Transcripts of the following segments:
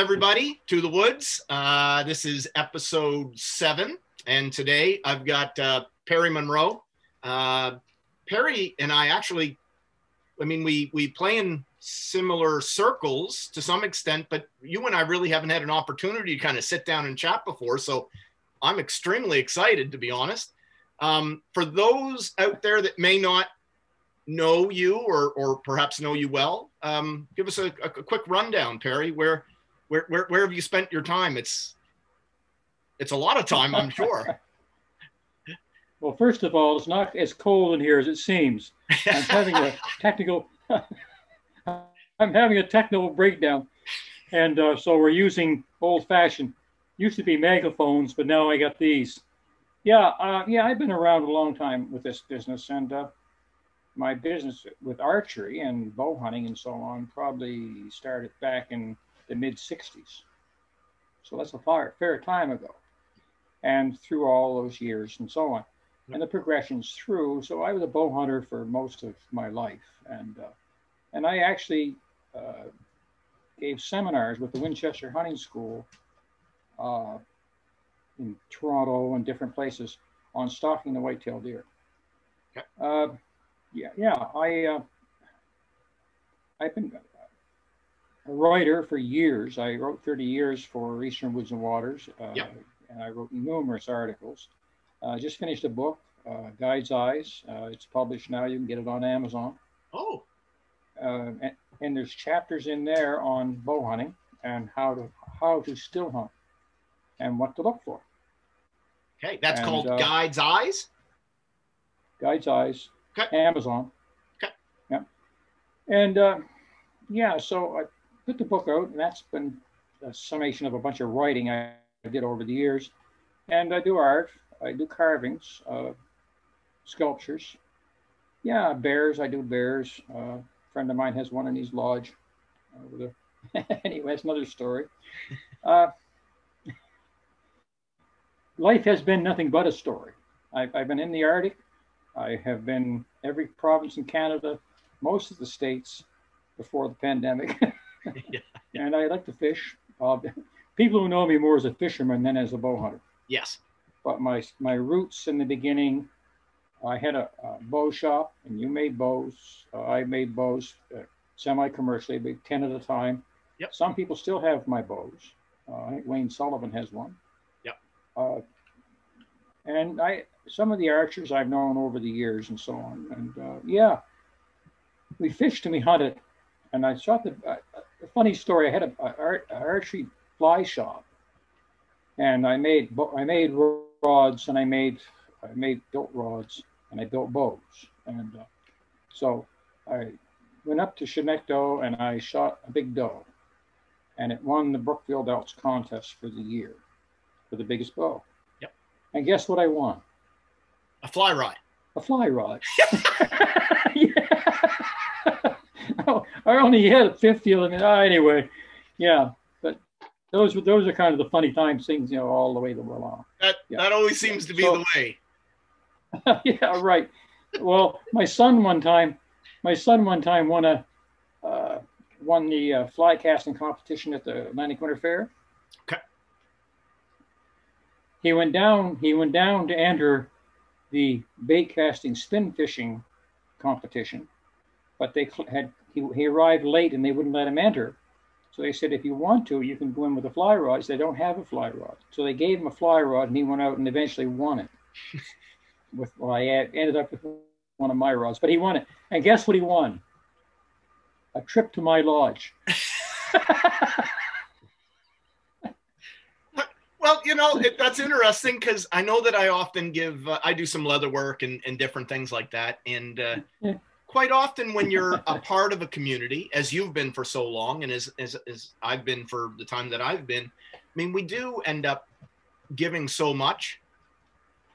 everybody, to the woods. This is episode 7, and today I've got Perry Munro. Perry and I actually, we play in similar circles to some extent, but you and I really haven't had an opportunity to kind of sit down and chat before, so I'm extremely excited, to be honest. For those out there that may not know you or perhaps know you well, give us a quick rundown, Perry. Where have you spent your time? It's a lot of time, I'm sure. Well, first of all, it's not as cold in here as it seems. I'm having a technical breakdown, and so we're using old-fashioned. Used to be megaphones, but now I got these. Yeah, I've been around a long time with this business, and my business with archery and bow hunting and so on probably started back in the mid-'60s. So that's a fair time ago. And through all those years and so on. And the progressions through. So I was a bow hunter for most of my life. And I actually gave seminars with the Winchester Hunting School in Toronto and different places on stalking the white-tailed deer. Okay. I've been a writer for years. I wrote 30 years for Eastern Woods and Waters, and I wrote numerous articles. Just finished a book, Guide's Eyes. It's published now. You can get it on Amazon. Oh. And there's chapters in there on bow hunting and how to still hunt and what to look for. Okay, that's called Guide's Eyes? Guide's Eyes, okay. Amazon. Okay. Yeah. And so I put the book out, and that's been a summation of a bunch of writing I did over the years. And I do art, I do carvings, sculptures. Yeah, bears, I do bears. A friend of mine has one in his lodge over there. Anyway, that's another story. Life has been nothing but a story. I've been in the Arctic. I have been every province in Canada, most of the states before the pandemic. Yeah. And I like to fish. People who know me more as a fisherman than as a bow hunter. Yes. But my roots in the beginning, I had a bow shop, and you made bows. I made bows semi-commercially, but 10 at a time. Yep. Some people still have my bows. I think Wayne Sullivan has one. Yep. And some of the archers I've known over the years and so on. And we fished and we hunted. And I shot a funny story. I had an archery fly shop, and I made rods, and I built rods, and I built bows. And so I went up to Chenectaux and I shot a big doe, and it won the Brookfield Elks contest for the year for the biggest bow. Yep. And guess what I won? A fly rod. A fly rod. Yeah. I only had 50 of them. Anyway, yeah. But those are kind of the funny times, things, all the way that we're along. That always seems to be the way. Yeah, right. Well, my son one time won the fly casting competition at the Atlantic Winter Fair. Okay. He went down to enter the bait casting spin fishing competition, but he arrived late and they wouldn't let him enter. So they said, if you want to, you can go in with a fly rod. They don't have a fly rod. So they gave him a fly rod, and he went out and eventually won it. I ended up with one of my rods, but he won it. And guess what he won? A trip to my lodge. Well, that's interesting, because I know that I often I do some leather work and different things like that. And yeah. Quite often when you're a part of a community, as you've been for so long, and as I've been for the time that I've been, we do end up giving so much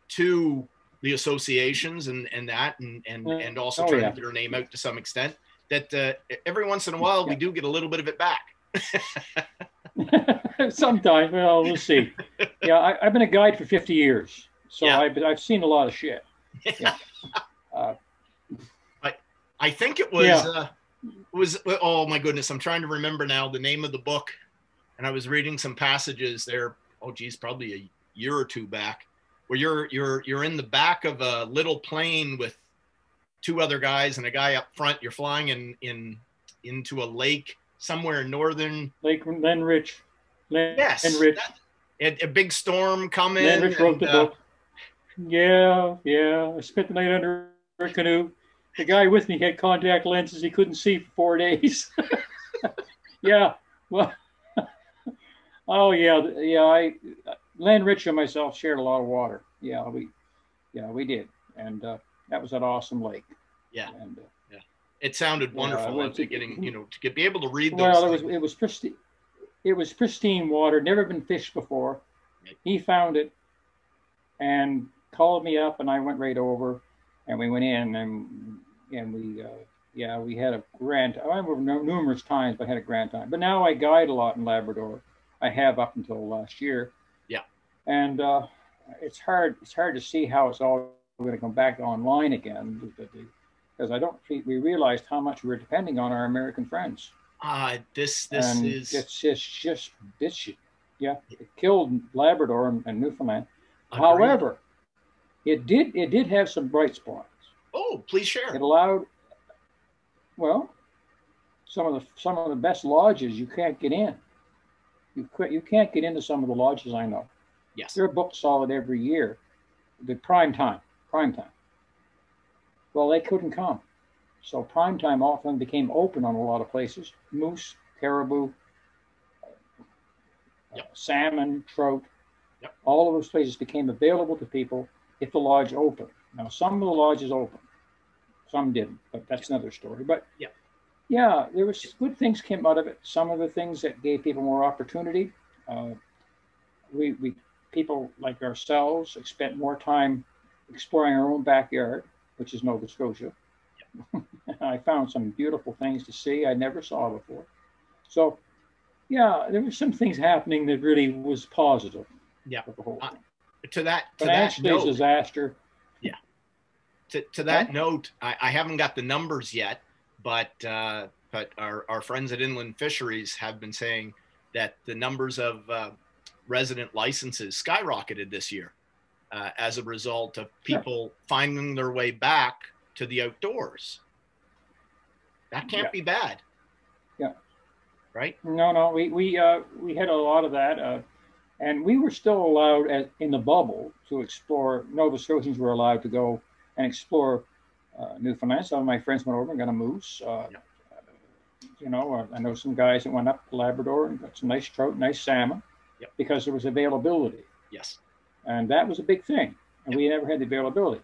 to the associations and also trying to get our name out to some extent, that every once in a while we do get a little bit of it back. Sometimes, well, we'll see. Yeah, I've been a guide for 50 years, so yeah. I've seen a lot of shit. Yeah. I think it was, oh my goodness, I'm trying to remember now the name of the book. and I was reading some passages there. Oh, geez, probably a year or two back, where you're in the back of a little plane with two other guys and a guy up front. You're flying into a lake somewhere in northern Lake Lenrich. Yes, Lenrich. A big storm coming. Lenrich wrote the book. Yeah. I spent the night under a canoe. The guy with me had contact lenses. He couldn't see for 4 days. Yeah. Well. Oh yeah. Lenrich and myself shared a lot of water. Yeah, we did, and that was an awesome lake. Yeah. And yeah, it sounded wonderful. After getting, to be able to read those. Well, it was pristine. It was pristine water, never been fished before. Right. He found it and called me up, and I went right over, and we went in, and we had a grand. I remember numerous times, but I had a grand time. But now I guide a lot in Labrador. I have up until last year. Yeah. And it's hard to see how it's all going to come back online again, because we realized how much we're depending on our American friends. This and is it killed Labrador and Newfoundland. Agreed. However, it did have some bright spots. Oh, please share. It allowed, well, some of the best lodges you can't get in. You can't get into some of the lodges I know. Yes. They're booked solid every year. The prime time. Well, they couldn't come. So prime time often became open on a lot of places. Moose, caribou, salmon, trout. Yep. All of those places became available to people if the lodge opened. Now, some of the lodges opened. Some didn't, but that's another story. But yeah, there was good things came out of it. Some of the things that gave people more opportunity. People like ourselves spent more time exploring our own backyard, which is Nova Scotia. I found some beautiful things to see I never saw before. So, yeah, there were some things happening that really was positive. Yeah. The whole thing. To that note, disaster. Yeah. To that note, I haven't got the numbers yet, but our friends at Inland Fisheries have been saying that the numbers of resident licenses skyrocketed this year as a result of people finding their way back to the outdoors. That can't be bad. Yeah. Right? No. We had a lot of that, and we were still allowed in the bubble to explore. Nova Scotians were allowed to go and explore Newfoundland. Some of my friends went over and got a moose. I know some guys that went up to Labrador and got some nice trout, nice salmon, because there was availability. Yes. And that was a big thing. And we never had the availability.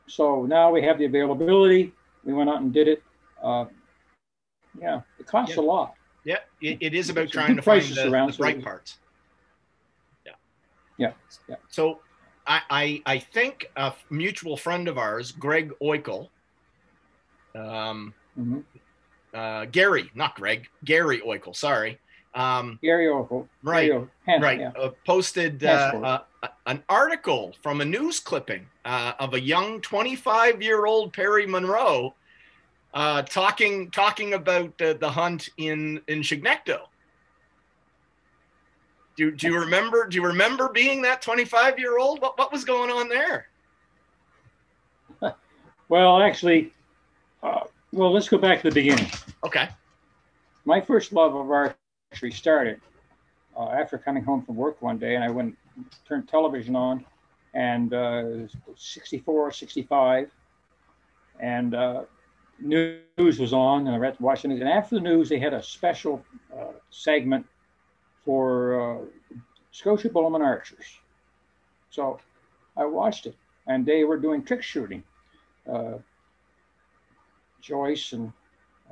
So now we have the availability. We went out and did it. It costs a lot. Yeah, it is about trying to find the bright parts. Yeah. So I think a mutual friend of ours, Greg Oikel, Gary Oikel, sorry. Gary Oikel. Right. Posted an article from a news clipping of a young 25-year-old Perry Munro talking about the hunt in Chignecto. Do you remember being that 25-year-old? What was going on there? Well, actually, let's go back to the beginning. Okay. My first love of archery started after coming home from work one day, and I turned television on, and 64, 65, and news was on, and I was watching it. And after the news, they had a special segment for Scotia Bowman archers. So I watched it, and they were doing trick shooting. Joyce and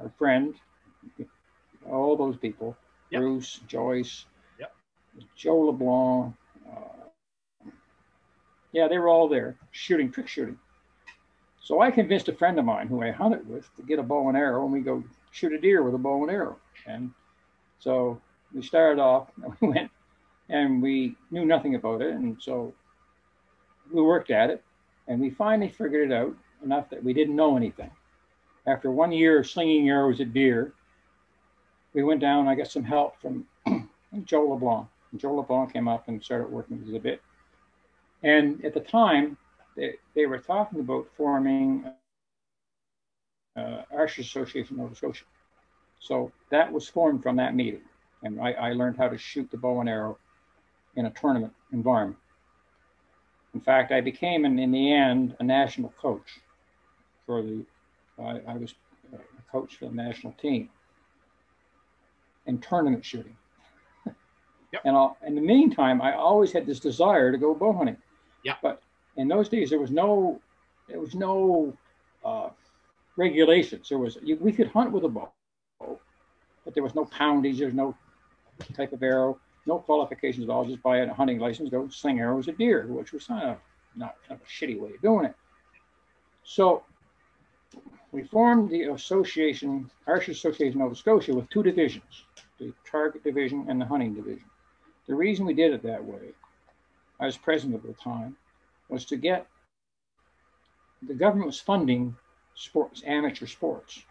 our friend, all those people, Bruce, Joyce, Joe LeBlanc. They were all there trick shooting. So I convinced a friend of mine who I hunted with to get a bow and arrow, and we go shoot a deer with a bow and arrow. And so we started off, and we went, and we knew nothing about it. And so we worked at it, and we finally figured it out enough that we didn't know anything. After 1 year of slinging arrows at deer, we went down. I got some help from and Joe LeBlanc. And Joe LeBlanc came up and started working with us a bit. And at the time, they were talking about forming Archers Association of Nova Scotia. So that was formed from that meeting. And I learned how to shoot the bow and arrow in a tournament environment. In fact, I became, in the end, a national coach for I was a coach for the national team in tournament shooting. Yep. And in the meantime, I always had this desire to go bow hunting. Yeah. But in those days, there was no regulations. We could hunt with a bow, but there was no poundage. There's no type of arrow, no qualifications at all. Just buy a hunting license, go sling arrows at deer, which was not a shitty way of doing it. So we formed the association, Archers Association of Nova Scotia, with two divisions, the target division and the hunting division. The reason we did it that way, I was president at the time, was to get, the government was funding sports, amateur sports,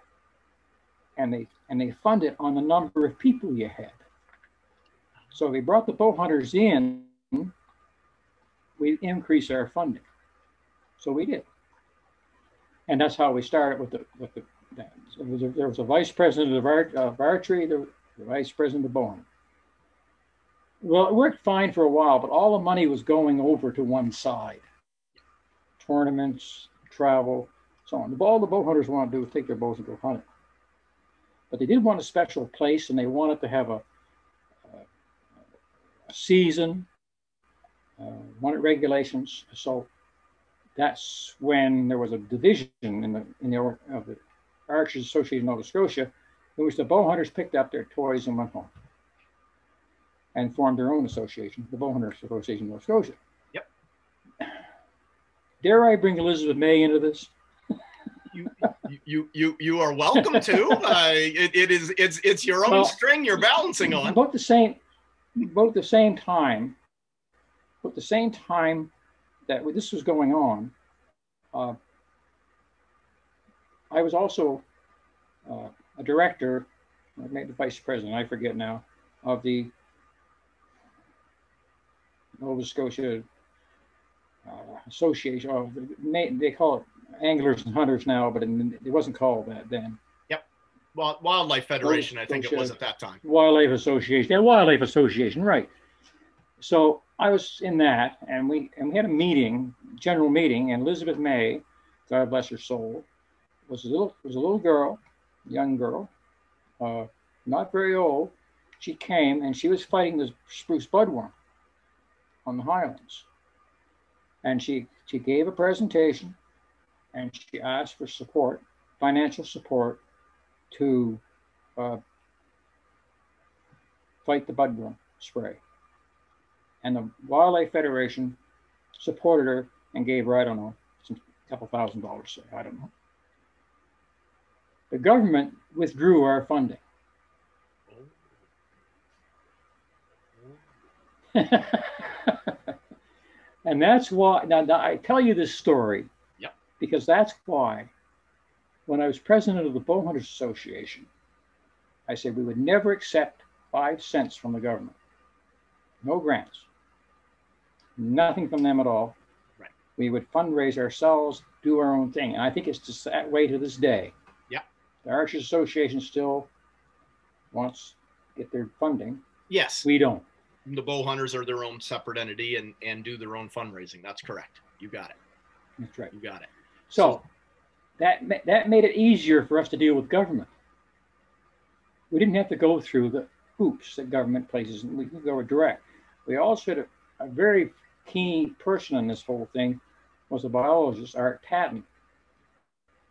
and they fund it on the number of people you had. So they brought the bow hunters in, we increased our funding. So we did. And that's how we started with there was a vice president of archery, the vice president of bow hunting. Well, it worked fine for a while, but all the money was going over to one side. Tournaments, travel, so on. All the bow hunters wanted to do was take their bows and go hunting. But they did want a special place, and they wanted to have a season, wanted regulations. So that's when there was a division of the Archers Association of Nova Scotia, in which the bow hunters picked up their toys and went home and formed their own association, the Bowhunters Association of Nova Scotia. Yep. Dare I bring Elizabeth May into this? You are welcome to. It's your own string you're balancing on. About the same time that this was going on, I was also a director, or maybe vice president, I forget now, of the Nova Scotia Association. They call it Anglers and Hunters now, but it wasn't called that then. Yep. Well, Wildlife Federation, I think it was at that time. Wildlife Association. Yeah, Wildlife Association, right. So I was in that, and we had a general meeting, and Elizabeth May, God bless her soul, was a little girl, young girl, not very old. She came and she was fighting the spruce budworm on the highlands, and she gave a presentation, and she asked for support, financial support, to fight the budworm spray. And the Wildlife Federation supported her and gave her, I don't know, a couple $1,000, I don't know. The government withdrew our funding. And that's why, now I tell you this story, yep, because that's why when I was president of the Bowhunters Association, I said we would never accept 5 cents from the government. No grants. Nothing from them at all. Right. We would fundraise ourselves, do our own thing. And I think it's just that way to this day. Yeah. The Archers Association still wants to get their funding. Yes. We don't. The bow hunters are their own separate entity and do their own fundraising. That's correct. You got it. That's right. You got it. So that made it easier for us to deal with government. We didn't have to go through the hoops that government places, and we could go direct. We also had a very key person in this whole thing was a biologist, Art Patton.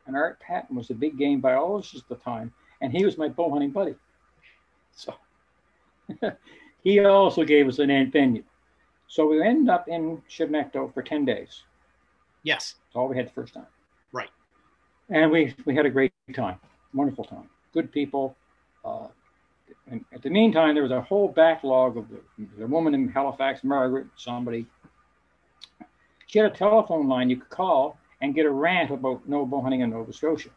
And Art Patton was a big game biologist at the time, and he was my bow hunting buddy. So he also gave us an venue. So we ended up in Chignecto for 10 days. Yes. That's all we had the first time. Right. And we had a great time, wonderful time, good people. And at the meantime, there was a whole backlog of the woman in Halifax, Margaret, somebody. She had a telephone line you could call and get a rant about no bow hunting in Nova Scotia.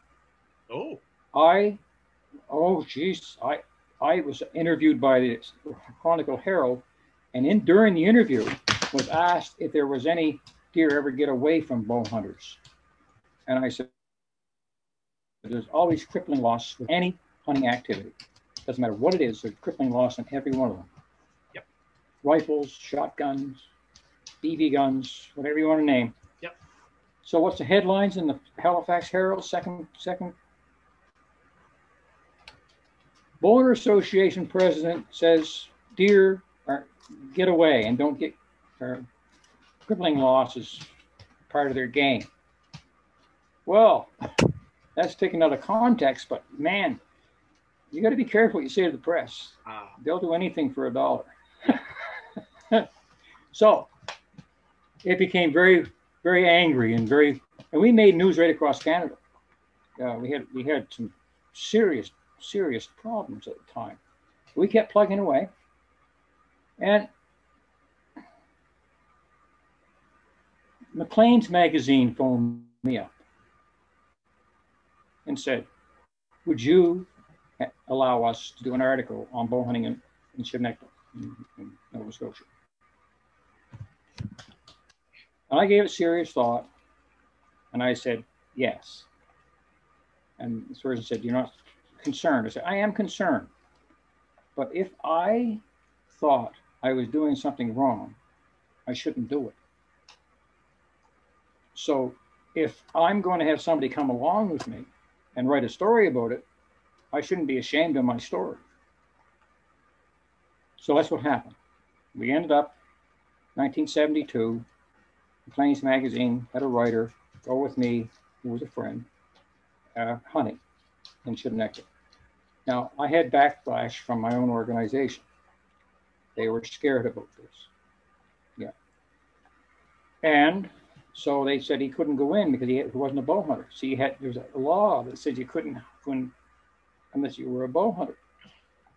Oh. I was interviewed by the Chronicle Herald, and during the interview was asked if there was any deer ever get away from bow hunters. And I said, there's always crippling loss with any hunting activity. Doesn't matter what it is, there's crippling loss in every one of them. Yep. Rifles, shotguns, BB guns, whatever you want to name. Yep. So what's the headlines in the Halifax Herald? Second. Bowhunter Association president says deer get away and don't get crippling loss is part of their game. Well, that's taken out of context, but man, you got to be careful what you say to the press. They'll do anything for $1. So it became very, very angry and we made news right across Canada. We had some serious problems at the time. We kept plugging away, and Maclean's magazine phoned me up and said, would you allow us to do an article on bow hunting in Chignecto, in Nova Scotia? And I gave it serious thought, and I said, yes. And the person said, you're not concerned? I said, I am concerned. But if I thought I was doing something wrong, I shouldn't do it. So if I'm going to have somebody come along with me and write a story about it, I shouldn't be ashamed of my story. So that's what happened. We ended up, 1972, Maclean's magazine had a writer go with me, who was a friend, hunting in Chignecto. Now, I had backlash from my own organization. They were scared about this. Yeah. And so they said he couldn't go in because he wasn't a bow hunter. So there's a law that says you couldn't unless you were a bow hunter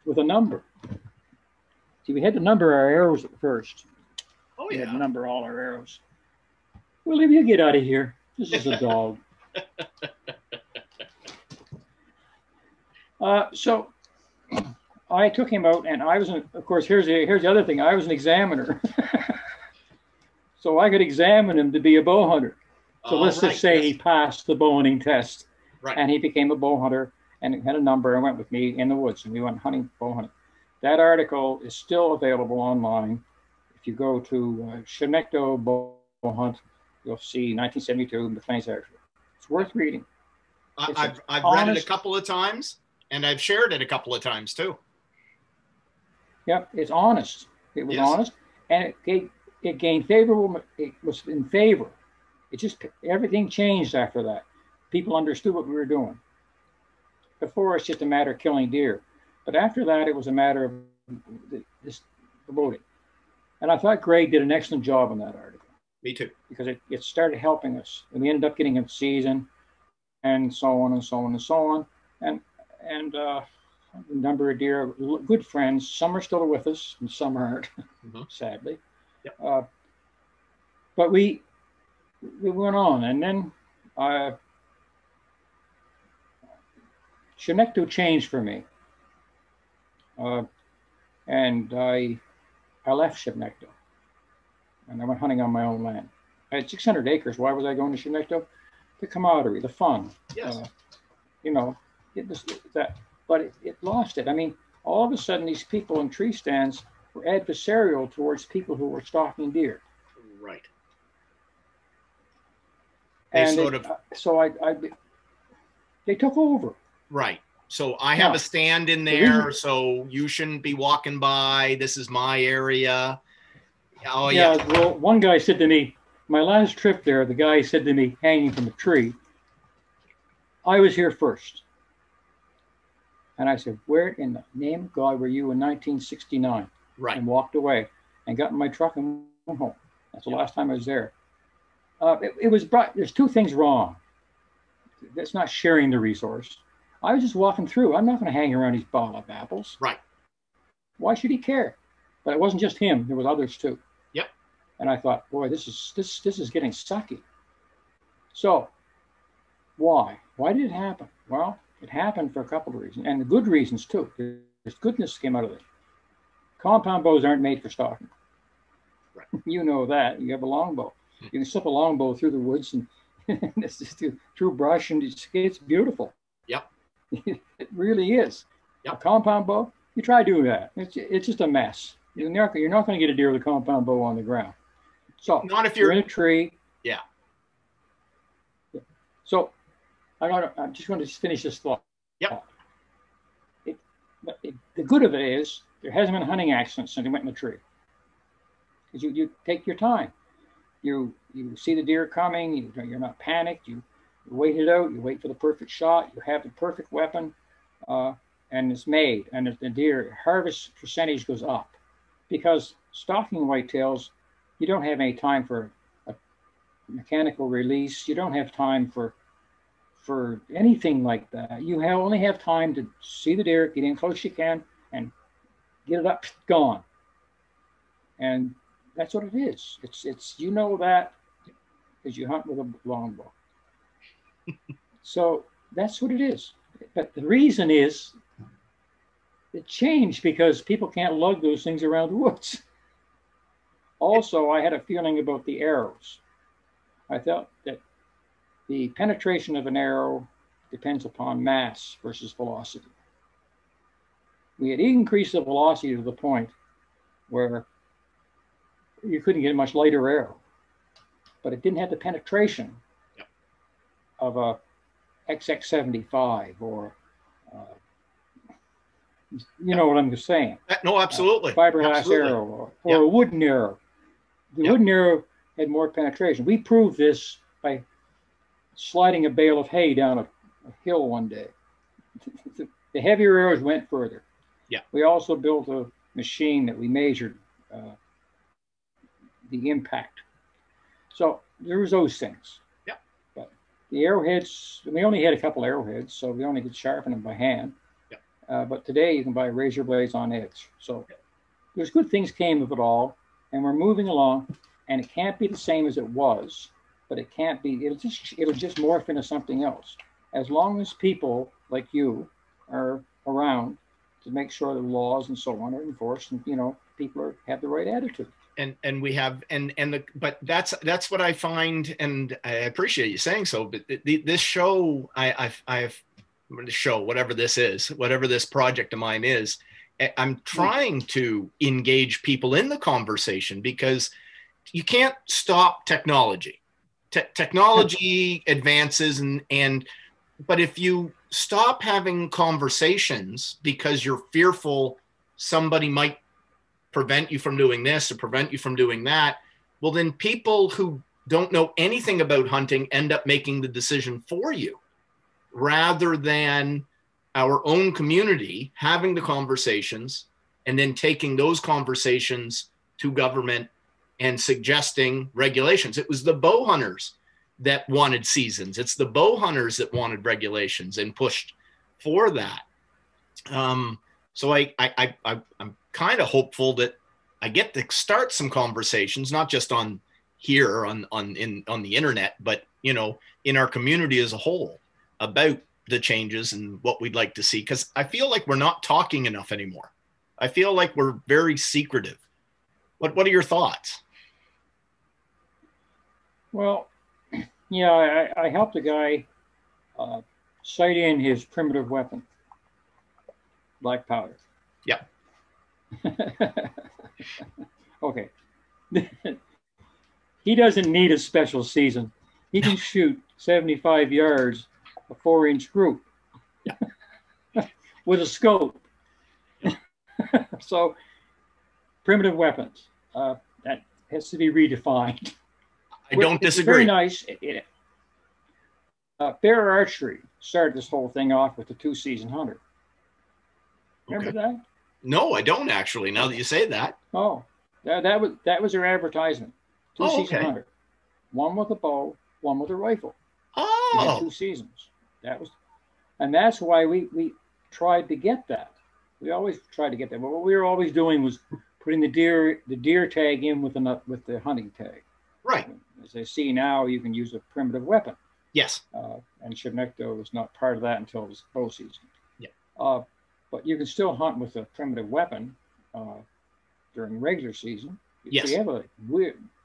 with a number. See, we had to number our arrows at first. Oh, we yeah. had to number all our arrows. William, you get out of here. This is a dog. So I took him out, and I was, of course, here's the other thing. I was an examiner. So I could examine him to be a bow hunter. So let's just say he passed the bow hunting test. Right. And he became a bow hunter and had a number and went with me in the woods, and we went bow hunting. That article is still available online. If you go to Chignecto Bow Hunt, you'll see 1972 Maclean's article. It's worth reading. I've read it a couple of times, and I've shared it a couple of times too. Yep, it's honest. It was honest, and it gained favorable. It was in favor. It just everything changed after that. People understood what we were doing. Before, it's just a matter of killing deer, but after that, it was a matter of this promoting. And I thought Greg did an excellent job on that article. Me too. Because it started helping us, and we ended up getting a season, and so on and so on and so on, and a number of deer, good friends. Some are still with us, and some aren't, sadly. Yep. But we went on, and then Chignecto changed for me, and I left Chignecto, and I went hunting on my own land. I had 600 acres. Why was I going to Chignecto? The camaraderie, the fun. Yes. But it lost it. I mean, all of a sudden, these people in tree stands were adversarial towards people who were stalking deer. Right. And they took over. Right. So I have a stand in there, so you shouldn't be walking by. This is my area. Oh, yeah. Well, one guy said to me, my last trip there, the guy said to me, hanging from a tree, I was here first. And I said, where in the name of God were you in 1969? Right. And walked away and got in my truck and went home. That's the last time I was there. There's two things wrong. That's not sharing the resource. I was just walking through. I'm not going to hang around his bottle of apples. Right. Why should he care? But it wasn't just him. There was others too. Yep. And I thought, boy, this is getting sucky. So why? Why did it happen? Well, it happened for a couple of reasons, and the good reasons too. goodness came out of it. Compound bows aren't made for stalking. Right. You know that. You have a longbow. You can slip a longbow through the woods and it's just through brush, and it's beautiful. Yep. It really is. Yep. A compound bow, you try doing that. It's just a mess. You're not going to get a deer with a compound bow on the ground. So not if you're in a tree. Yeah. So I'm just going to finish this thought. Yep. The good of it is there hasn't been a hunting accident since he went in the tree. Because you take your time. You see the deer coming. You're not panicked. You wait it out. You wait for the perfect shot. You have the perfect weapon, and it's made. And the deer harvest percentage goes up, because stalking whitetails, you don't have any time for a mechanical release. You don't have time for anything like that. You only have time to see the deer, get in close as you can, and get it up, gone. And that's what it is. It's you know that because you hunt with a longbow. So that's what it is. But the reason is it changed because people can't lug those things around the woods. Also, I had a feeling about the arrows. I thought that the penetration of an arrow depends upon mass versus velocity. We had increased the velocity to the point where you couldn't get a much lighter arrow, but it didn't have the penetration of a XX75 or, you know what I'm saying? No, absolutely. Fiberglass absolutely. arrow or a wooden arrow. The wooden arrow had more penetration. We proved this by sliding a bale of hay down a hill one day. The heavier arrows went further. Yeah. We also built a machine that we measured the impact. So there was those things. Yeah. But the arrowheads, we only had a couple arrowheads, so we only could sharpen them by hand. Yeah. But today you can buy razor blades on edge. So there's good things came of it all, and we're moving along, and it can't be the same as it was, but it can't be, it'll just morph into something else. As long as people like you are around to make sure the laws and so on are enforced, and people have the right attitude. And we have but that's what I find, and I appreciate you saying so. But this show, I've the show, whatever this is, whatever this project of mine is, I'm trying to engage people in the conversation, because you can't stop technology. Technology advances, but if you stop having conversations because you're fearful somebody might prevent you from doing this or prevent you from doing that, well, then people who don't know anything about hunting end up making the decision for you, rather than our own community having the conversations and then taking those conversations to government and suggesting regulations. It was the bow hunters that wanted seasons. It's the bow hunters that wanted regulations and pushed for that. So I'm kind of hopeful that I get to start some conversations, not just on here on the internet, but in our community as a whole, about the changes and what we'd like to see. Because I feel like we're not talking enough anymore. I feel like we're very secretive. What are your thoughts? Well, yeah, I helped a guy sight in his primitive weapon, black powder. Yeah. Okay. He doesn't need a special season. He can shoot 75 yards, a 4-inch group, with a scope. So, primitive weapons, that has to be redefined. I don't disagree. It's very nice. Bear Archery started this whole thing off with the 2-season hunter. Remember that? No, I don't actually. Now that you say that. Oh, that was their advertisement. 2-season hunter, one with a bow, one with a rifle. Oh, we had 2 seasons. That's why we tried to get that. We always tried to get that. But what we were always doing was putting the deer tag in with the hunting tag. Right. As I see now, you can use a primitive weapon. Yes. And Chimecto was not part of that until it was bow season. Yeah. but you can still hunt with a primitive weapon during regular season. Yes. So you have a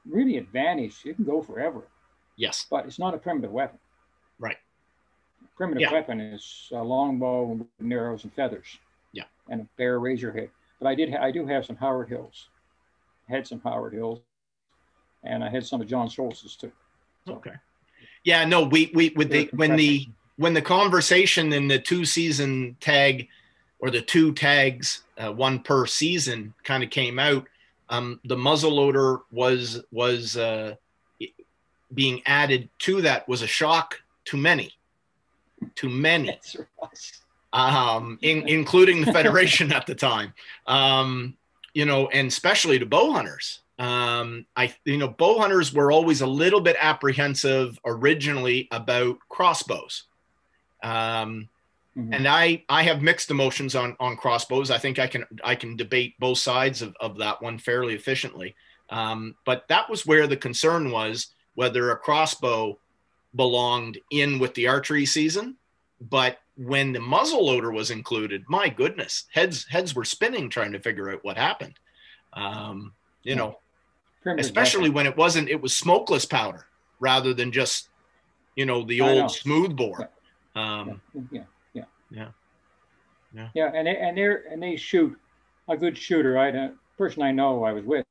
really advantage. You can go forever. Yes. But it's not a primitive weapon. Right. Primitive weapon is a longbow with arrows and feathers. Yeah. And a bare razor head. But I do have some Howard Hills. I had some Howard Hills, and I had some of John Schultz's too. So, okay. Yeah. No. When the conversation in the 2-season tag, or the 2 tags, 1 per season, kind of came out, the muzzleloader was being added to that was a shock to many. Including the Federation at the time, and especially to bow hunters. Bow hunters were always a little bit apprehensive originally about crossbows. And I have mixed emotions on crossbows. I think I can debate both sides of that one fairly efficiently. But that was where the concern was, whether a crossbow belonged in with the archery season. But when the muzzleloader was included, my goodness, heads were spinning trying to figure out what happened. Especially when it was smokeless powder rather than just, the old smoothbore. Yeah, and they shoot a good shooter. A person I know I was with,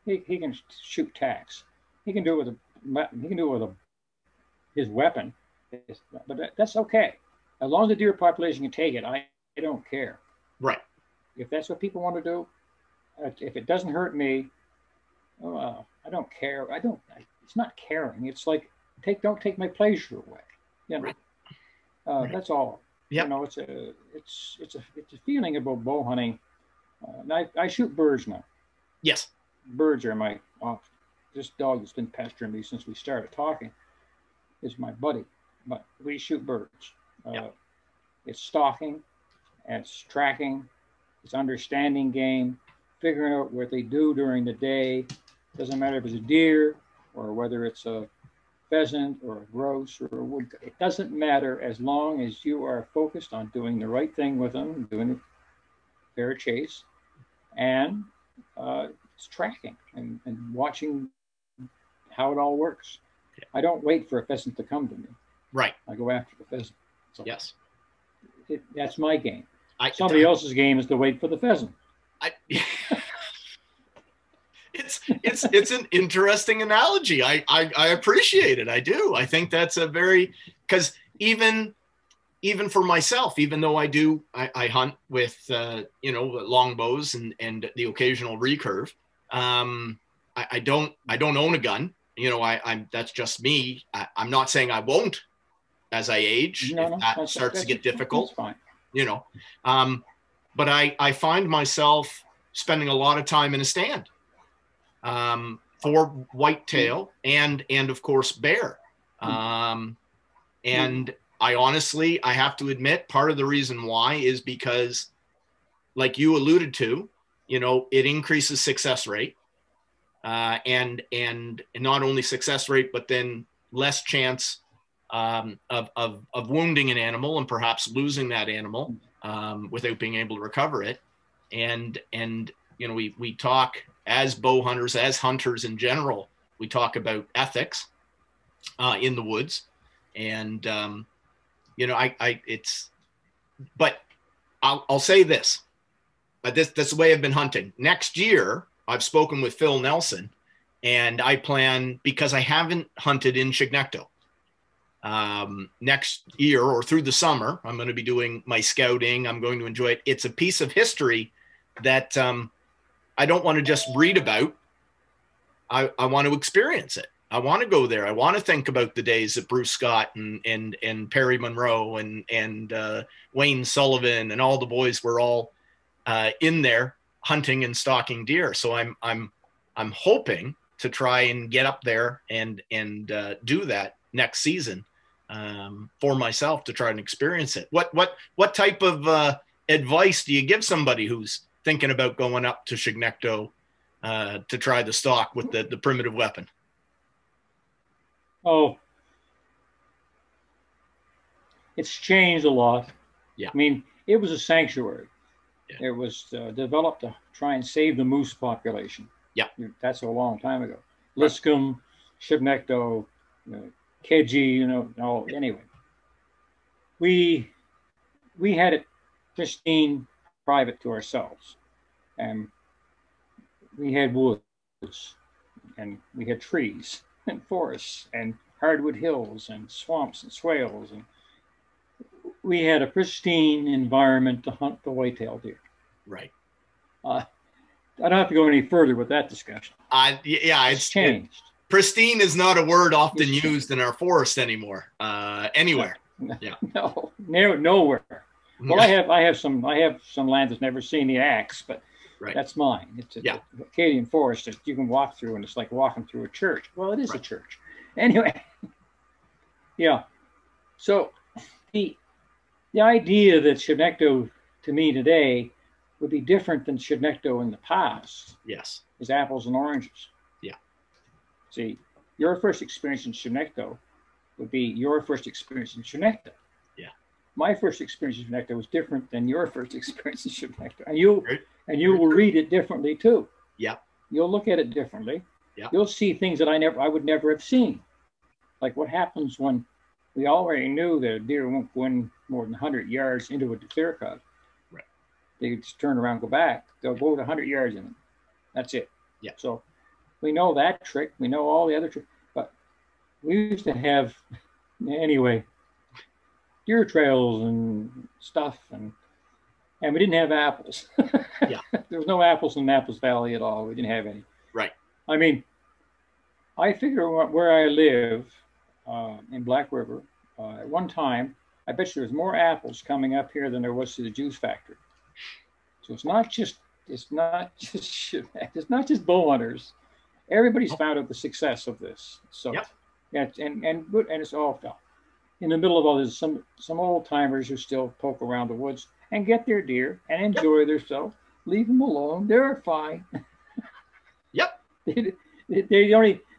he can shoot tacks. He can do it with his weapon, but that's okay as long as the deer population can take it. I don't care. Right. If that's what people want to do, if it doesn't hurt me, I don't care. It's not caring. It's like don't take my pleasure away. Right. That's all. Yeah. It's a feeling about bow hunting. I shoot birds now. Yes. Birds are this dog that's been pestering me since we started talking is my buddy, but we shoot birds. It's stalking, it's tracking, it's understanding game, figuring out what they do during the day. Doesn't matter if it's a deer or whether it's a pheasant or a grouse or a wood. It doesn't matter as long as you are focused on doing the right thing with them, doing a fair chase, and it's tracking and watching how it all works. I don't wait for a pheasant to come to me. Right. I go after the pheasant. So yes. That's my game. Somebody else's game is to wait for the pheasant. It's an interesting analogy. I appreciate it. I do. I think that's because even for myself, even though I hunt with longbows and the occasional recurve, I don't own a gun. That's just me. I'm not saying I won't as I age. That starts to get difficult. That's fine. But I find myself spending a lot of time in a stand for whitetail and of course bear. And I have to admit, part of the reason why is because, like you alluded to, it increases success rate. And not only success rate, but then less chance of wounding an animal and perhaps losing that animal without being able to recover it. And we talk as bow hunters, as hunters in general, we talk about ethics in the woods. And but I'll say this. That's the way I've been hunting. Next year, I've spoken with Phil Nelson, and I plan, because I haven't hunted in Chignecto. Next year or through the summer, I'm going to be doing my scouting. I'm going to enjoy it. It's a piece of history that I don't want to just read about. I want to experience it. I want to go there. I want to think about the days that Bruce Scott and Perry Munro and Wayne Sullivan and all the boys were all in there hunting and stalking deer. So I'm hoping to try and get up there and do that next season for myself, to try and experience it. What type of advice do you give somebody who's thinking about going up to Chignecto to try the stalk with the primitive weapon? Oh, it's changed a lot. Yeah. I mean, it was a sanctuary. Yeah. It was developed to try and save the moose population. Yeah. That's a long time ago. Liscombe, Shibnecto, Keji, anyway. We had it pristine, private to ourselves. And we had woods, and we had trees and forests and hardwood hills and swamps and swales, and we had a pristine environment to hunt the whitetail deer. Right. I don't have to go any further with that discussion. It's changed. Pristine is not a word often used in our forest anymore. Anywhere. Yeah. No, nowhere. Well, I have some land that's never seen the axe, but that's mine. It's a Acadian forest that you can walk through, and it's like walking through a church. Well, it is a church. Anyway, yeah. So the idea that Shibnecto to me today would be different than Shibnecto in the past. Yes. Is apples and oranges. Yeah. See, your first experience in Shibnecto would be your first experience in Shibnecto. Yeah. My first experience in Shibnecto was different than your first experience in Shibnecto. And you will read it differently too. Yeah. You'll look at it differently. Yeah. You'll see things that I would never have seen. Like what happens when we already knew that a deer won't go in more than 100 yards into a clear cut. Right. They just turn around and go back. They'll go to 100 yards in it. That's it. Yeah. So we know that trick. We know all the other tricks. But we used to have, anyway, deer trails and stuff. And we didn't have apples. Yeah. There was no apples in Apples Valley at all. We didn't have any. Right. I mean, I figure where I live in Black River, at one time, I bet you there was more apples coming up here than there was to the juice factory. So it's not just bow hunters. Everybody's found out the success of this. So and it's all in the middle of all this. Some old timers who still poke around the woods and get their deer and enjoy themselves. Leave them alone. They're fine. Yep.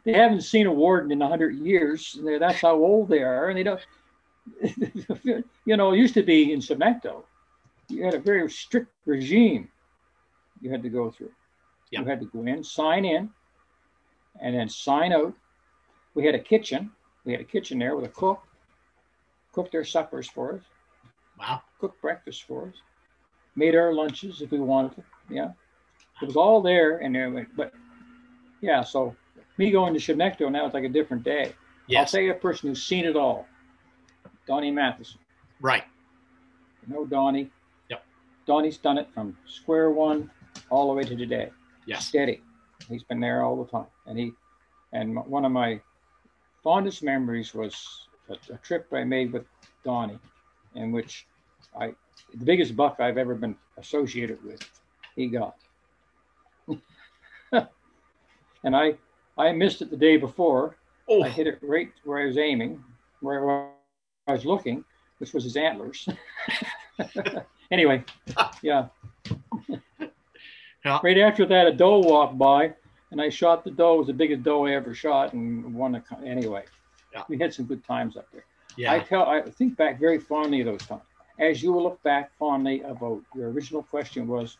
They haven't seen a warden in 100 years. That's how old they are, and they don't. It used to be in Shibnecto, you had a very strict regime you had to go through. Yep. You had to go in, sign in, and then sign out. We had a kitchen. We had a kitchen there with a cook. Cooked their suppers for us. Wow. Cooked breakfast for us. Made our lunches if we wanted to. Yeah. It was all there. But yeah, so me going to Shibnecto now it's like a different day. Yes. I'll say a person who's seen it all. Donnie Matheson. Right. You know Donnie? Yep. Donnie's done it from square one all the way to today. Yes. Steady. He's been there all the time. And one of my fondest memories was a trip I made with Donnie, in which the biggest buck I've ever been associated with, he got. And I missed it the day before. Oh. I hit it right where I was aiming, where I was looking, which was his antlers. Anyway, yeah. Right after that, a doe walked by, and I shot the doe. It was the biggest doe I ever shot, and won anyway. Yeah. We had some good times up there. Yeah. I think back very fondly of those times. As you will look back fondly about your original question was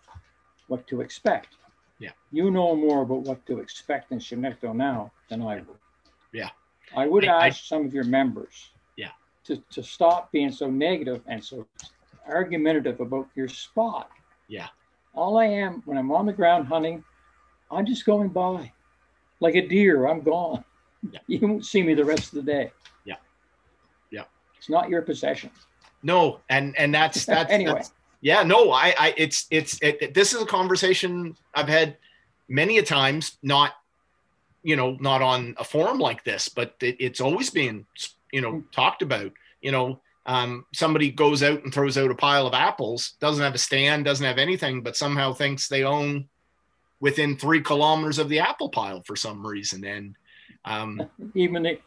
what to expect. Yeah. You know more about what to expect in Shibnecto now than I would. Yeah. I would ask some of your members to stop being so negative and so argumentative about your spot. Yeah. All I am when I'm on the ground hunting, I'm just going by. Like a deer, I'm gone. Yeah. You won't see me the rest of the day. Yeah. Yeah. It's not your possession. No, and that's anyway. This is a conversation I've had many a times, not on a forum like this, but it's always being, talked about. Somebody goes out and throws out a pile of apples, doesn't have a stand, doesn't have anything, but somehow thinks they own within 3 kilometers of the apple pile for some reason. And even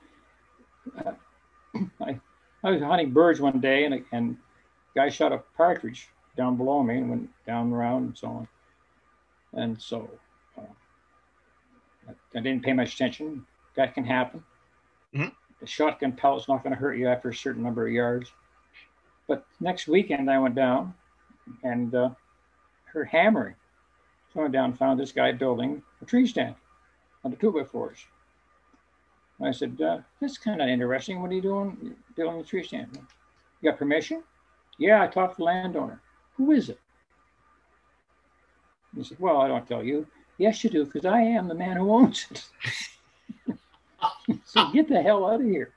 I was hunting birds one day, and a guy shot a partridge down below me and went down around and so on. And so I didn't pay much attention. That can happen. Mm-hmm. The shotgun pellet's not going to hurt you after a certain number of yards. But next weekend I went down and heard hammering. So I went down and found this guy building a tree stand on the 2x4s. I said, that's kind of interesting. What are you doing building a tree stand? You got permission? Yeah, I talked to the landowner. Who is it? He said, well, I don't tell you. Yes, you do, because I am the man who owns it. So get the hell out of here.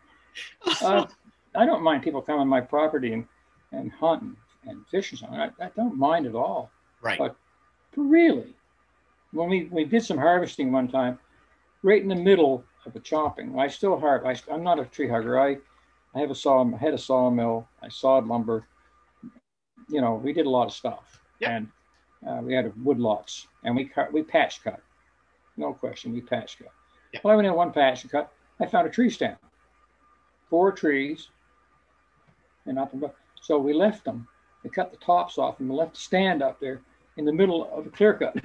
I don't mind people coming on my property and hunting and fishing something. I don't mind at all. Right. But really, when we did some harvesting one time, right in the middle of the chopping, I still harvest. I'm not a tree hugger. I had a sawmill. I sawed lumber. You know, we did a lot of stuff. Yep. And we had wood lots, and we patch cut. No question, we patch cut. Yep. Well, I went in one patch and cut. I found a tree stand, 4 trees, and nothing but. So we left them. We cut the tops off, and we left the stand up there in the middle of a clear cut.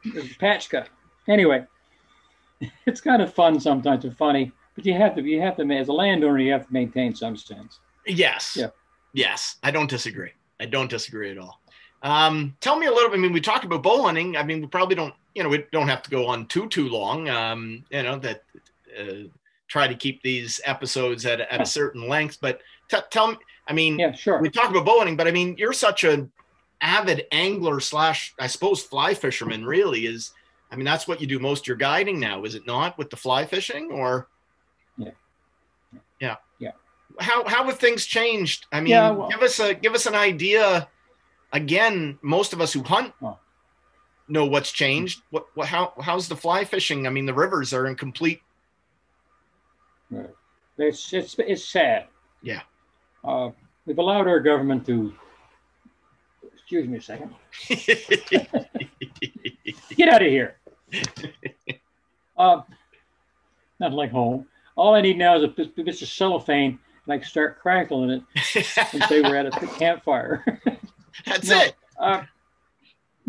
It was a patch cut. Anyway, it's kind of fun sometimes and funny, but you have to, as a landowner, you have to maintain some sense. Yes. Yeah. Yes. I don't disagree at all. Tell me a little bit. I mean, we talked about bow hunting. I mean, we probably don't, we don't have to go on too long, try to keep these episodes at a certain length, but tell me, I mean, yeah, sure. We talk about bow hunting, but I mean, you're such an avid angler / I suppose fly fisherman really is. I mean, that's what you do most of your guiding now, is it not, with the fly fishing? Or yeah. How have things changed? I mean, give us an idea. Again, most of us who hunt know what's changed. How's the fly fishing? I mean, the rivers are in complete. It's sad. Yeah. We've allowed our government to. Excuse me a second. Get out of here. Not like home. All I need now is a bit of cellophane, and I can start crackling it and say we're at a campfire. That's it.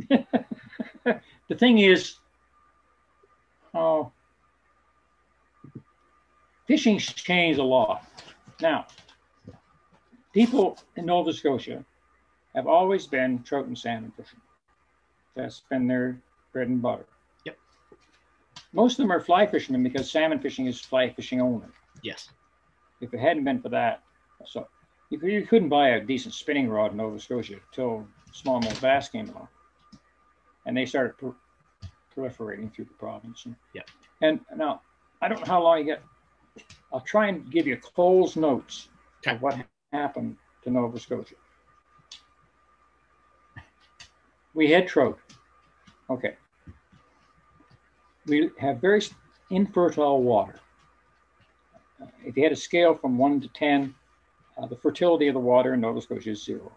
The thing is, fishing's changed a lot. Now, people in Nova Scotia have always been trout and salmon fishing. That's been their bread and butter. Yep. Most of them are fly fishermen because salmon fishing is fly fishing only. Yes. If it hadn't been for that, so you couldn't buy a decent spinning rod in Nova Scotia until smallmouth bass came along, and they started proliferating through the province. And now I don't know how long you get. I'll try and give you Cole's notes of what happened to Nova Scotia. We had trout. Okay. We have very infertile water. If you had a scale from 1 to 10, the fertility of the water in Nova Scotia is 0.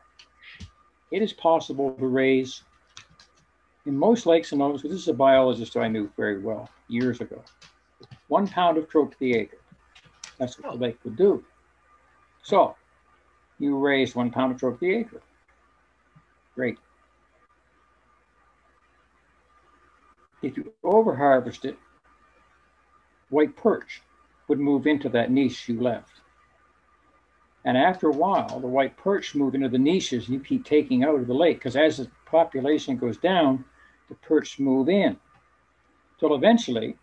It is possible to raise, in most lakes in Nova Scotia, this is a biologist who I knew very well years ago, 1 pound of trout to the acre. That's what the lake would do. So you raise 1 pound of trout to the acre. Great. If you overharvest it, white perch would move into that niche you left. And after a while, the white perch move into the niches you keep taking out of the lake, because as the population goes down, the perch move in. Till eventually,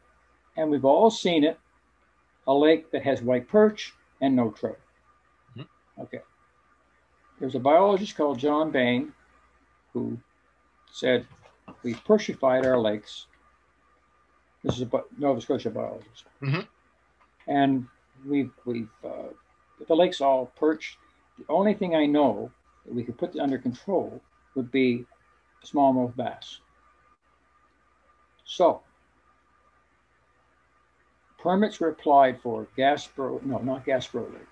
and we've all seen it, a lake that has white perch and no trout. Mm-hmm. Okay. There's a biologist called John Bain who said, we've perchified our lakes. This is a Nova Scotia biologist. Mm-hmm. And the lake's all perched. The only thing I know that we could put under control would be smallmouth bass. So, permits were applied for not Gasbro Lake,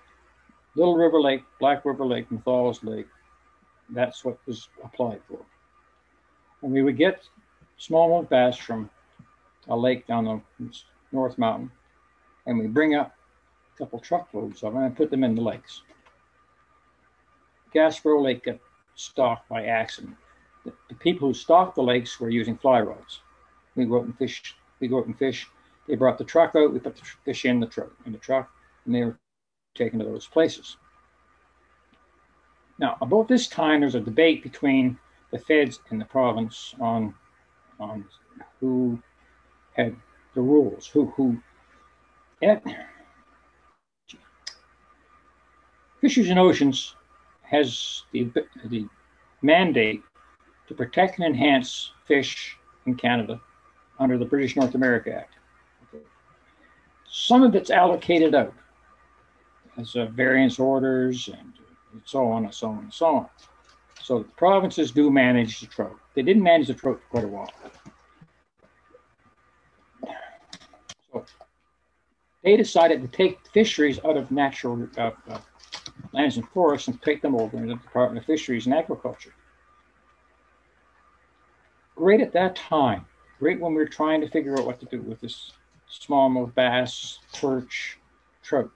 Little River Lake, Black River Lake, and Falls Lake. That's what was applied for. And we would get smallmouth bass from a lake down the North Mountain, and we bring up a couple truckloads of them and put them in the lakes. Gasbro Lake got stocked by accident. The people who stocked the lakes were using fly rods. We go out and fish. They brought the truck out. We put the fish in the truck, and they were taken to those places. Now, about this time, there's a debate between the feds in the province on who had the rules, who Fisheries and Oceans has the mandate to protect and enhance fish in Canada under the British North America Act. Some of it's allocated out as variance orders and so on and so on and so on. So the provinces do manage the trout. They didn't manage the trout for quite a while. So they decided to take fisheries out of natural lands and forests and take them over into the Department of Fisheries and Agriculture. Great at that time. Great when we were trying to figure out what to do with this smallmouth bass, perch, trout.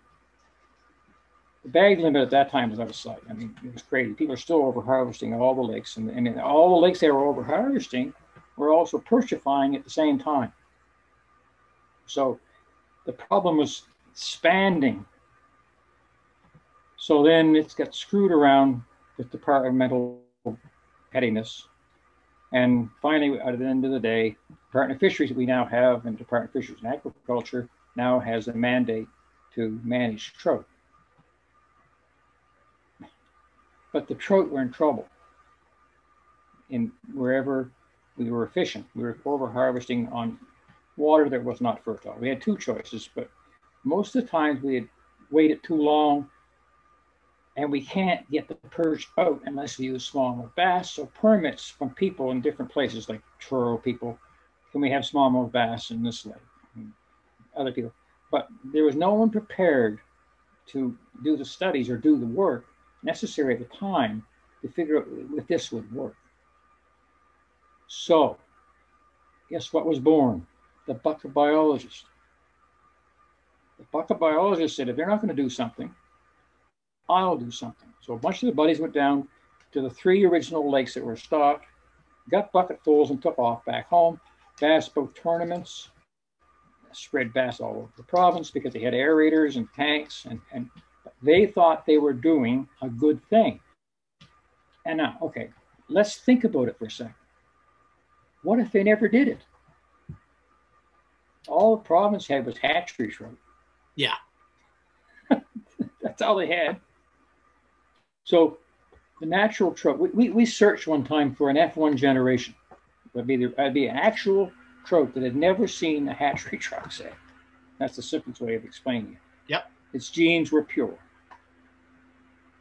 The bag limit at that time was out of sight. I mean, it was crazy. People are still over-harvesting all the lakes, and all the lakes they were over-harvesting were also perchifying at the same time. So the problem was expanding. So then it's got screwed around with departmental pettiness. And finally, at the end of the day, Department of Fisheries we now have, and Department of Fisheries and Agriculture now has a mandate to manage trout. But the trout were in trouble in wherever we were fishing. We were over-harvesting on water that was not fertile. We had two choices, but most of the times we had waited too long, and we can't get the perch out unless we use smallmouth bass. So permits from people in different places, like Truro people, can we have smallmouth bass in this lake? And other people. But there was no one prepared to do the studies or do the work necessary at the time to figure out if this would work. So, guess what was born? The bucket biologist. The bucket biologist said, if they're not going to do something, I'll do something. So a bunch of the buddies went down to the 3 original lakes that were stocked, got bucketfuls and took off back home. Bass boat tournaments, spread bass all over the province because they had aerators and tanks, and they thought they were doing a good thing. And now, okay, let's think about it for a second. What if they never did it? All the province had was hatchery trout. Yeah. That's all they had. So the natural trout, we searched one time for an F1 generation. It'd be an actual trout that had never seen a hatchery trout, say. That's the simplest way of explaining it. Yep. Its genes were pure.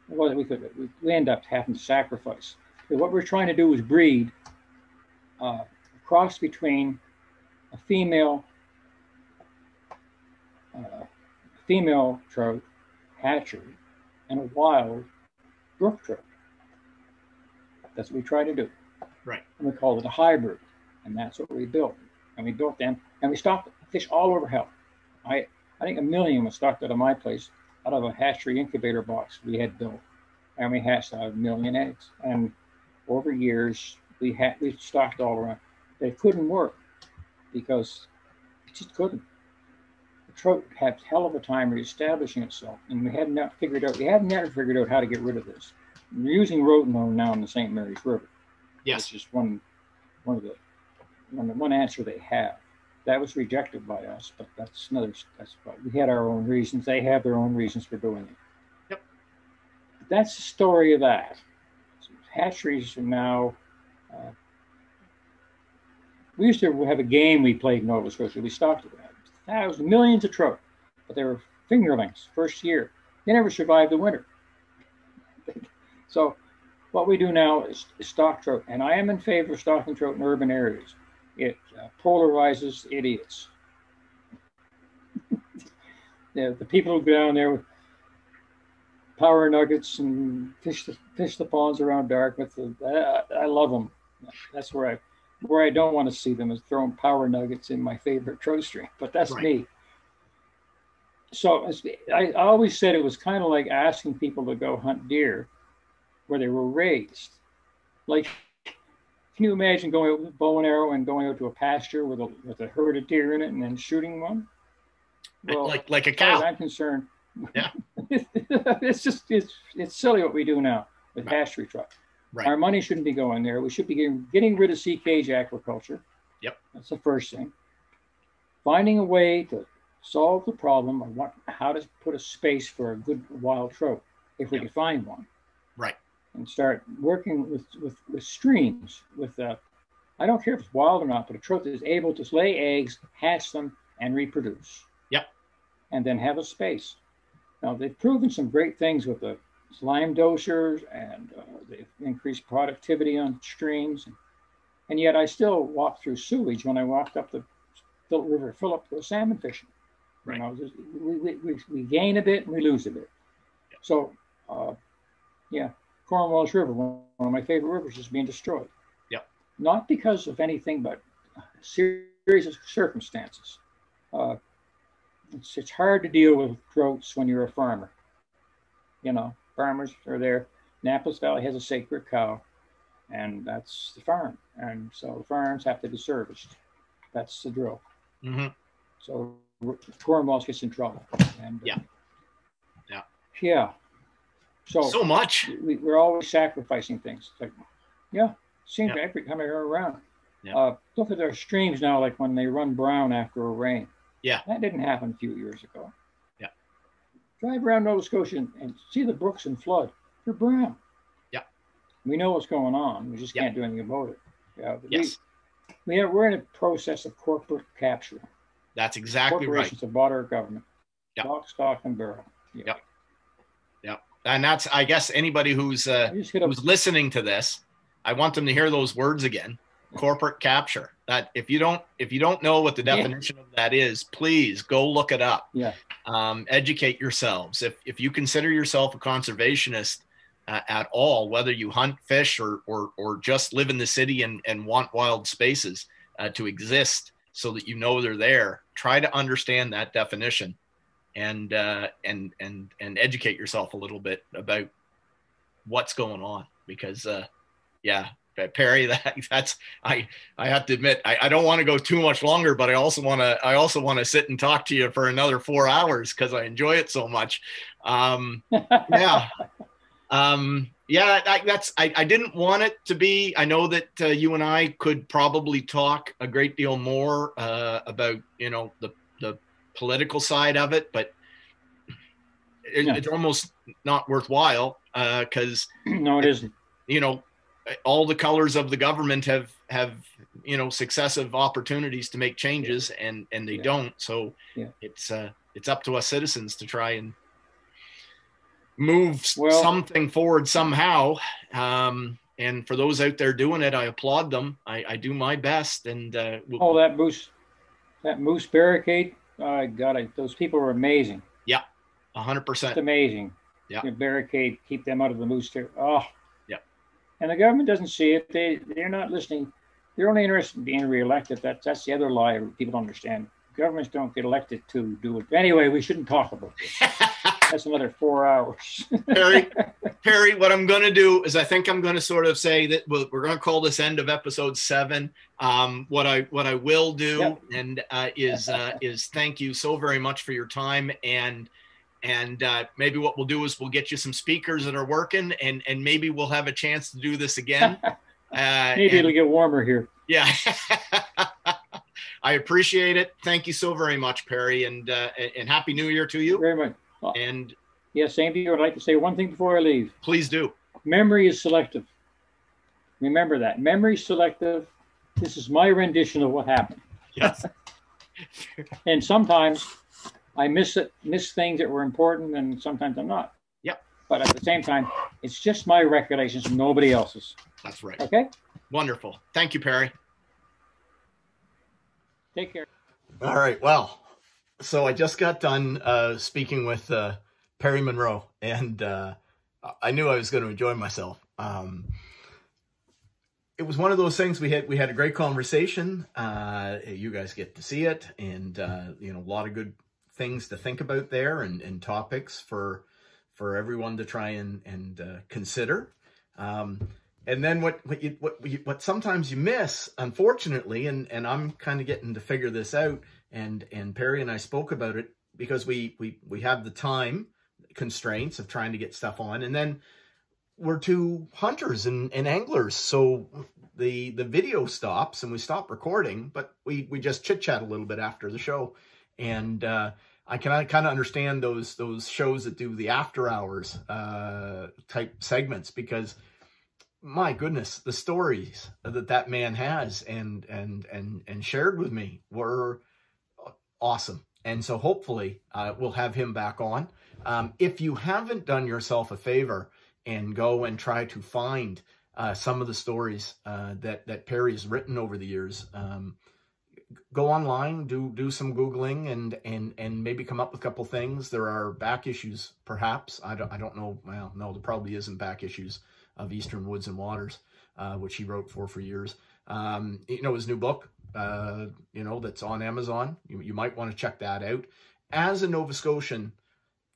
Well, we end up having to sacrifice. But what we're trying to do is breed a cross between a female trout hatchery and a wild brook trout. That's what we try to do. Right. And we call it a hybrid. And that's what we built. And we built them, and we stocked fish all over hell. I think 1 million was stocked out of my place, out of a hatchery incubator box we had built. And we hatched out 1 million eggs. And over years, we stocked all around. They couldn't work because it just couldn't. The trout had a hell of a time reestablishing itself, and we have never figured out how to get rid of this. We're using rotenone now in the St. Mary's River. Yes. Which is one answer they have. That was rejected by us, but that's what we had our own reasons. They have their own reasons for doing it. Yep. That's the story of that. So hatcheries are now. We used to have a game we played in Nova Scotia. We stocked millions of trout, but they were fingerlings first year. They never survived the winter. So what we do now is stock trout, and I am in favor of stocking trout in urban areas. It polarizes idiots. The people who go down there with power nuggets and fish the ponds around dark with I love them. That's where I don't want to see them is throwing power nuggets in my favorite trout stream, but that's right. Me. So I always said it was kind of like asking people to go hunt deer where they were raised. Like, can you imagine going out with a bow and arrow and going out to a pasture with a herd of deer in it and then shooting one? Well, like a cow. As I'm concerned, yeah, it's silly what we do now with hatchery trout. Right. Our money shouldn't be going there. We should be getting rid of sea cage aquaculture. Yep. That's the first thing. Finding a way to solve the problem of how to put a space for a good wild trout, if we Yep. can find one. Right. And start working with streams, I don't care if it's wild or not, but a trout that is able to lay eggs, hatch them, and reproduce. Yep. And then have a space. Now, they've proven some great things with the slime dosers, and they've increased productivity on streams. And yet I still walk through sewage when I walked up the river, fill up the salmon fishing. Right. We gain a bit and we lose a bit. Yep. So, Cornwallis River, one of my favorite rivers, is being destroyed. Yep. Not because of anything, but a series of circumstances. It's hard to deal with droughts when you're a farmer. Farmers are there. Annapolis Valley has a sacred cow, and that's the farm. And so the farms have to be serviced. That's the drill. Mm-hmm. So Cornwallis gets in trouble. And, Yeah. So much. We're always sacrificing things. It's like, seems every time I go around. Yeah. Look at our streams now, like when they run brown after a rain. Yeah. That didn't happen a few years ago. Yeah. Drive around Nova Scotia and see the brooks in flood. They're brown. Yeah. We know what's going on. We just can't do anything about it. Yeah. Yes. We're in a process of corporate capture. That's exactly right. Corporations have bought our government. Yep. Lock, stock, and barrel. Yep. And that's, I guess, anybody who's listening to this, I want them to hear those words again. Corporate capture. That if you don't know what the definition of that is, please go look it up. Yeah. Educate yourselves. If you consider yourself a conservationist at all, whether you hunt, fish, or just live in the city and want wild spaces to exist so that you know they're there, try to understand that definition and educate yourself a little bit about what's going on, because Perry, that's I have to admit, I don't want to go too much longer, but I also want to sit and talk to you for another 4 hours because I enjoy it so much. I didn't want it to be. I know that you and I could probably talk a great deal more about the political side of it, but it's almost not worthwhile because no, it isn't. All the colors of the government have successive opportunities to make changes, and they don't. So it's up to us citizens to try and move something forward somehow. And for those out there doing it, I applaud them. I do my best. And that moose barricade. God, those people are amazing. Yeah, 100%. It's amazing. Yeah, barricade, keep them out of the moose too. Oh. And the government doesn't see it. They're not listening. They're only interested in being reelected. That's the other lie people don't understand. Governments don't get elected to do it. Anyway, we shouldn't talk about this. That's another 4 hours. Perry, what I'm going to do is I think I'm going to sort of say that we're going to call this end of episode 7. What I will do is thank you so very much for your time, and maybe what we'll do is we'll get you some speakers that are working, and maybe we'll have a chance to do this again. Maybe it'll get warmer here. Yeah. I appreciate it. Thank you so very much, Perry, and Happy New Year to you. Very much. And same to you. I'd like to say one thing before I leave. Please do. Memory is selective. Remember that. Memory is selective. This is my rendition of what happened. Yes. And sometimes I miss things that were important, and sometimes I'm not. Yep. But at the same time, it's just my recollections, nobody else's. That's right. Okay? Wonderful. Thank you, Perry. Take care. All right. Well, so I just got done speaking with Perry Munro, and I knew I was going to enjoy myself. It was one of those things. We had a great conversation. You guys get to see it, and a lot of good things to think about there, and topics for everyone to try and consider. And then what sometimes you miss, unfortunately, and I'm kind of getting to figure this out, and Perry and I spoke about it because we have the time constraints of trying to get stuff on, and then we're two hunters and anglers, so the video stops and we stop recording, but we just chit chat a little bit after the show. And I kind of understand those shows that do the after hours type segments, because my goodness, the stories that man has and shared with me were awesome. And so hopefully we'll have him back on. If you haven't done yourself a favor and go and try to find some of the stories that Perry has written over the years, go online, do some Googling, and maybe come up with a couple things. There are back issues, perhaps. I don't know. Well, no, there probably isn't back issues of Eastern Woods and Waters, which he wrote for years. You know, his new book, you know, that's on Amazon. You might want to check that out. As a Nova Scotian,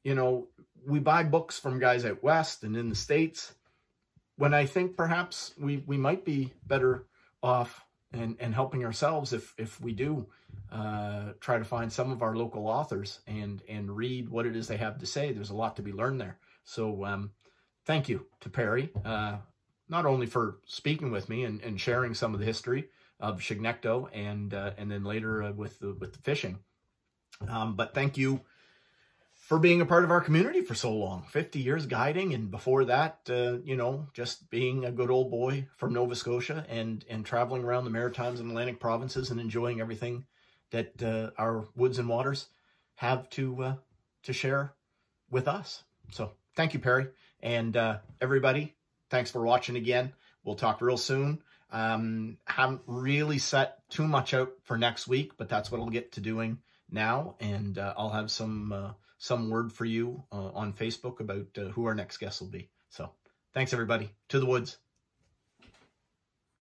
you know, we buy books from guys out west and in the States, when I think perhaps we might be better off and helping ourselves if we do try to find some of our local authors and read what it is they have to say. There's a lot to be learned there. So thank you to Perry, not only for speaking with me and sharing some of the history of Chignecto and then later with the fishing, but thank you for being a part of our community for so long, 50 years guiding. And before that, you know, just being a good old boy from Nova Scotia and traveling around the Maritimes and Atlantic provinces and enjoying everything that our woods and waters have to share with us. So thank you, Perry. And everybody, thanks for watching again. We'll talk real soon. Haven't really set too much out for next week, but that's what I'll get to doing now. And I'll have some word for you on Facebook about who our next guest will be. So thanks, everybody. To the woods.